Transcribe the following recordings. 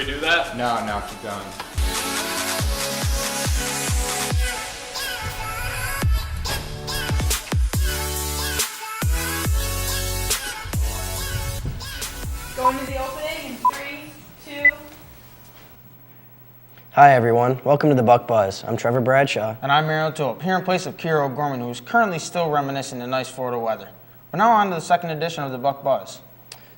redo that? No, keep going. Going to the opening in 3, 2. Hi everyone, welcome to the Buc Buzz. I'm Trevor Bradshaw. And I'm Mario Tulip, here in place of Kira O'Gorman, who is currently still reminiscing the nice Florida weather. We're now on to the second edition of the Buc Buzz.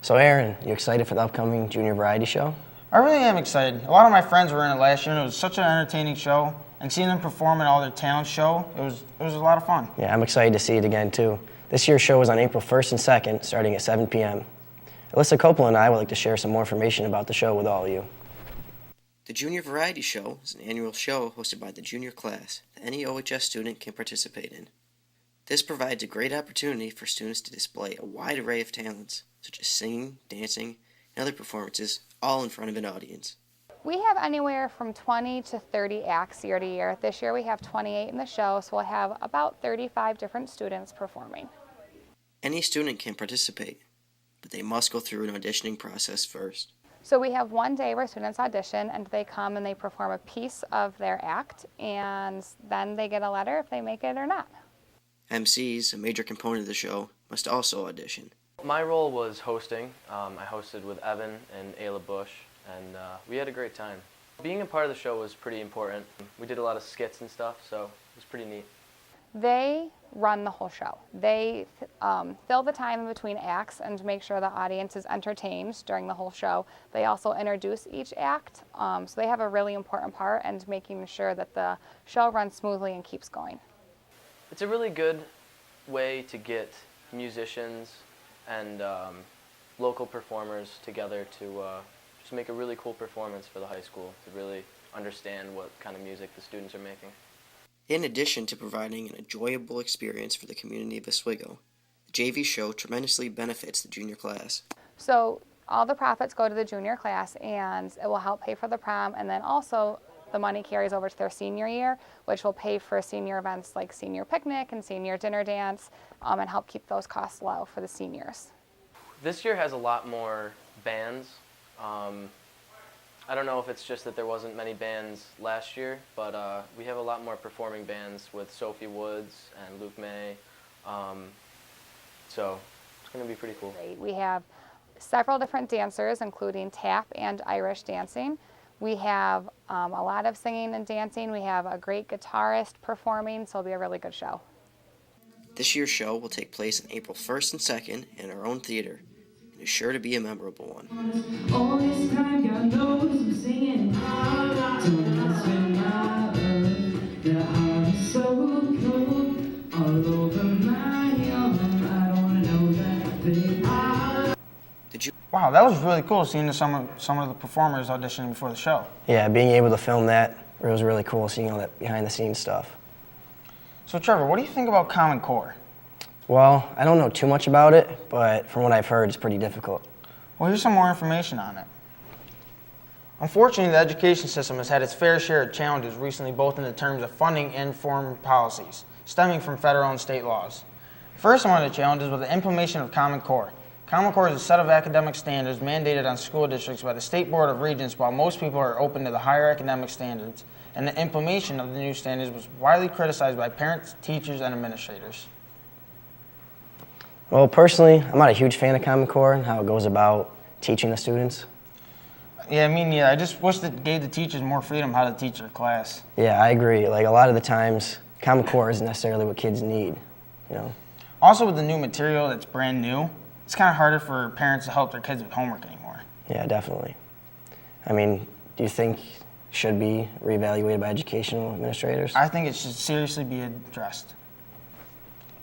So Aaron, you excited for the upcoming junior variety show? I really am excited. A lot of my friends were in it last year, and it was such an entertaining show. And seeing them perform and all their talent show, it was a lot of fun. Yeah, I'm excited to see it again too. This year's show is on April 1st and 2nd, starting at 7 p.m. Alyssa Coppola and I would like to share some more information about the show with all of you. The Junior Variety Show is an annual show hosted by the junior class that any OHS student can participate in. This provides a great opportunity for students to display a wide array of talents, such as singing, dancing, and other performances, all in front of an audience. We have anywhere from 20 to 30 acts year to year. This year we have 28 in the show, so we'll have about 35 different students performing. Any student can participate, but they must go through an auditioning process first. So we have one day where students audition and they come and they perform a piece of their act, and then they get a letter if they make it or not. MCs, a major component of the show, must also audition. My role was hosting. I hosted with Evan and Ayla Bush, and we had a great time. Being a part of the show was pretty important. We did a lot of skits and stuff, so it was pretty neat. They run the whole show. They fill the time in between acts and make sure the audience is entertained during the whole show. They also introduce each act, so they have a really important part in making sure that the show runs smoothly and keeps going. It's a really good way to get musicians and local performers together to just make a really cool performance for the high school, to really understand what kind of music the students are making. In addition to providing an enjoyable experience for the community of Oswego, the JV show tremendously benefits the junior class. So all the profits go to the junior class, and it will help pay for the prom, and then also the money carries over to their senior year, which will pay for senior events like senior picnic and senior dinner dance, and help keep those costs low for the seniors. This year has a lot more bands. I don't know if it's just that there wasn't many bands last year, but we have a lot more performing bands with Sophie Woods and Luke May, so it's going to be pretty cool. We have several different dancers, including tap and Irish dancing. We have a lot of singing and dancing. We have a great guitarist performing, so it'll be a really good show. This year's show will take place on April 1st and 2nd in our own theater, and is sure to be a memorable one. All this time, God knows I'm singing. The heart is so cold all over my arm. I don't know that they are. Wow, that was really cool seeing some of the performers auditioning before the show. Yeah, being able to film that, it was really cool seeing all that behind the scenes stuff. So Trevor, what do you think about Common Core? Well, I don't know too much about it, but from what I've heard, it's pretty difficult. Well, here's some more information on it. Unfortunately, the education system has had its fair share of challenges recently, both in the terms of funding and foreign policies, stemming from federal and state laws. First among the challenges was the implementation of Common Core. Common Core is a set of academic standards mandated on school districts by the State Board of Regents, while most people are open to the higher academic standards, and the implementation of the new standards was widely criticized by parents, teachers, and administrators. Well, personally, I'm not a huge fan of Common Core and how it goes about teaching the students. Yeah, I mean, I just wish it gave the teachers more freedom how to teach their class. Yeah, I agree. Like, a lot of the times, Common Core isn't necessarily what kids need, you know. Also, with the new material that's brand new, it's kind of harder for parents to help their kids with homework anymore. Yeah, definitely. I mean, do you think it should be reevaluated by educational administrators? I think it should seriously be addressed.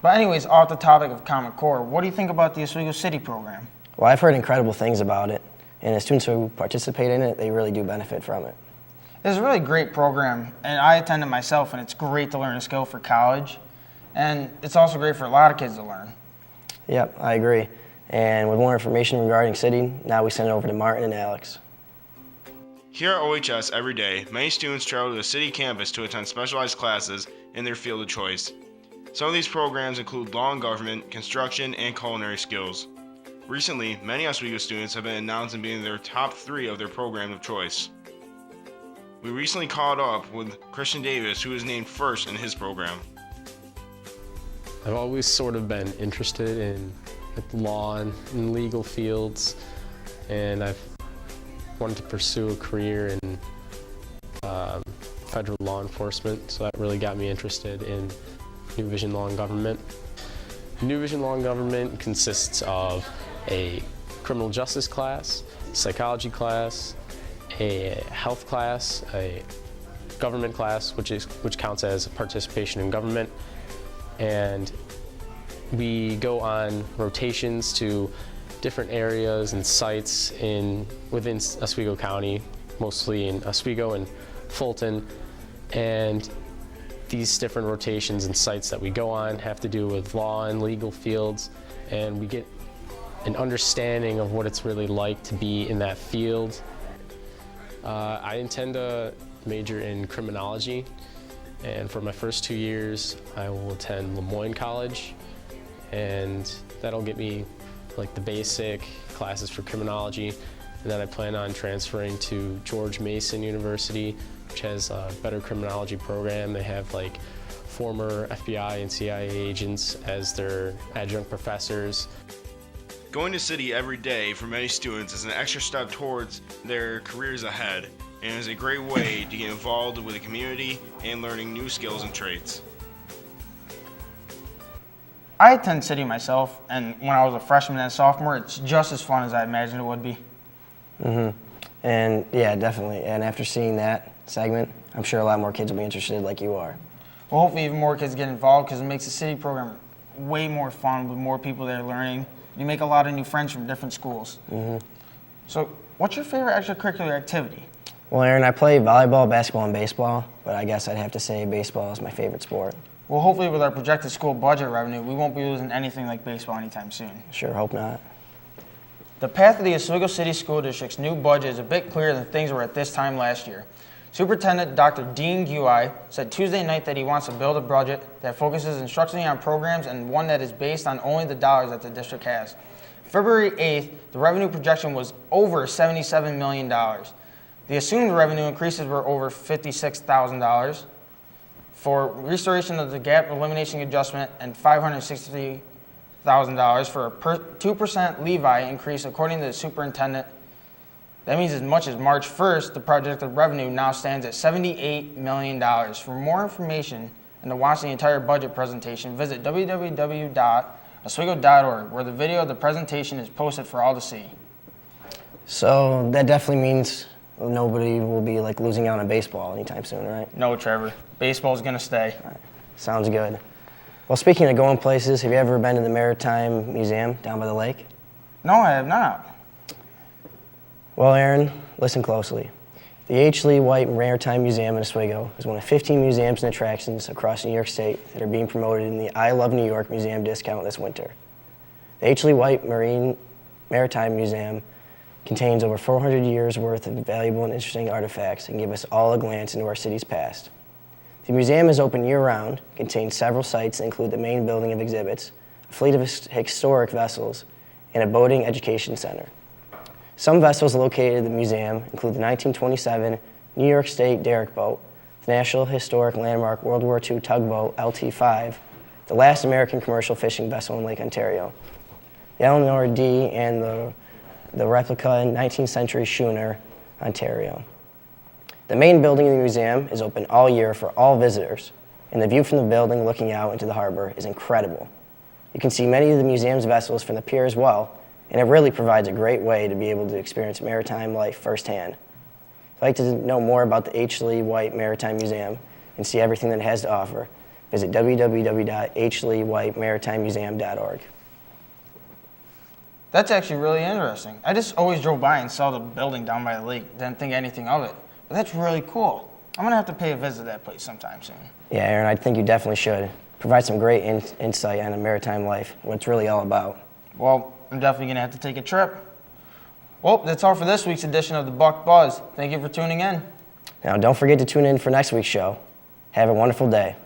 But anyways, off the topic of Common Core, what do you think about the Oswego City program? Well, I've heard incredible things about it, and the students who participate in it, they really do benefit from it. It's a really great program, and I attend it myself, and it's great to learn a skill for college, and it's also great for a lot of kids to learn. Yep, I agree. And with more information regarding City, now we send it over to Martin and Alex. Here at OHS every day, many students travel to the city campus to attend specialized classes in their field of choice. Some of these programs include law and government, construction, and culinary skills. Recently, many Oswego students have been announced as being their top 3 of their program of choice. We recently caught up with Christian Davis, who was named first in his program. I've always sort of been interested in law and legal fields, and I've wanted to pursue a career in federal law enforcement, so that really got me interested in New Vision Law and Government. New Vision Law and Government consists of a criminal justice class, psychology class, a health class, a government class, which counts as participation in government, and we go on rotations to different areas and sites within Oswego County, mostly in Oswego and Fulton, and these different rotations and sites that we go on have to do with law and legal fields, and we get an understanding of what it's really like to be in that field. I intend to major in criminology, and for my first 2 years I will attend Lemoyne College, and that'll get me like the basic classes for criminology, and then I plan on transferring to George Mason University, which has a better criminology program. They have like former FBI and CIA agents as their adjunct professors. Going to City every day for many students is an extra step towards their careers ahead, and is a great way to get involved with the community and learning new skills and traits. I attend City myself, and when I was a freshman and a sophomore, it's just as fun as I imagined it would be. And yeah, definitely. And after seeing that segment, I'm sure a lot more kids will be interested like you are. Well, hopefully even more kids get involved, because it makes the City program way more fun with more people there learning. You make a lot of new friends from different schools. So what's your favorite extracurricular activity? Well, Aaron, I play volleyball, basketball, and baseball, but I guess I'd have to say baseball is my favorite sport. Well, hopefully with our projected school budget revenue, we won't be losing anything like baseball anytime soon. Sure hope not. The path of the Oswego City School District's new budget is a bit clearer than things were at this time last year. Superintendent Dr. Dean Gui said Tuesday night that he wants to build a budget that focuses instructionally on programs and one that is based on only the dollars that the district has. February 8th, the revenue projection was over $77 million. The assumed revenue increases were over $56,000 for restoration of the gap elimination adjustment and $560,000 for a 2% levy increase, according to the superintendent. That means as much as March 1st, the projected revenue now stands at $78 million. For more information and to watch the entire budget presentation, visit www.oswego.org, where the video of the presentation is posted for all to see. So that definitely means nobody will be like losing out on baseball anytime soon, right? No, Trevor. Baseball's going to stay. All right. Sounds good. Well, speaking of going places, have you ever been to the Maritime Museum down by the lake? No, I have not. Well, Aaron, listen closely. The H. Lee White Maritime Museum in Oswego is one of 15 museums and attractions across New York State that are being promoted in the I Love New York Museum discount this winter. The H. Lee White Maritime Museum contains over 400 years worth of valuable and interesting artifacts and give us all a glance into our city's past. The museum is open year-round, contains several sites that include the main building of exhibits, a fleet of historic vessels, and a boating education center. Some vessels located at the museum include the 1927 New York State derrick boat, the National Historic Landmark World War II tugboat LT-5, the last American commercial fishing vessel in Lake Ontario, the Eleanor D, and the replica 19th century schooner, Ontario. The main building of the museum is open all year for all visitors, and the view from the building looking out into the harbor is incredible. You can see many of the museum's vessels from the pier as well, and it really provides a great way to be able to experience maritime life firsthand. If you'd like to know more about the H. Lee White Maritime Museum and see everything that it has to offer, visit www.hleewhitemaritimemuseum.org. That's actually really interesting. I just always drove by and saw the building down by the lake, didn't think anything of it. But that's really cool. I'm going to have to pay a visit to that place sometime soon. Yeah, Aaron, I think you definitely should. Provide some great insight on the maritime life, what it's really all about. Well, I'm definitely going to have to take a trip. Well, that's all for this week's edition of the Buc Buzz. Thank you for tuning in. Now, don't forget to tune in for next week's show. Have a wonderful day.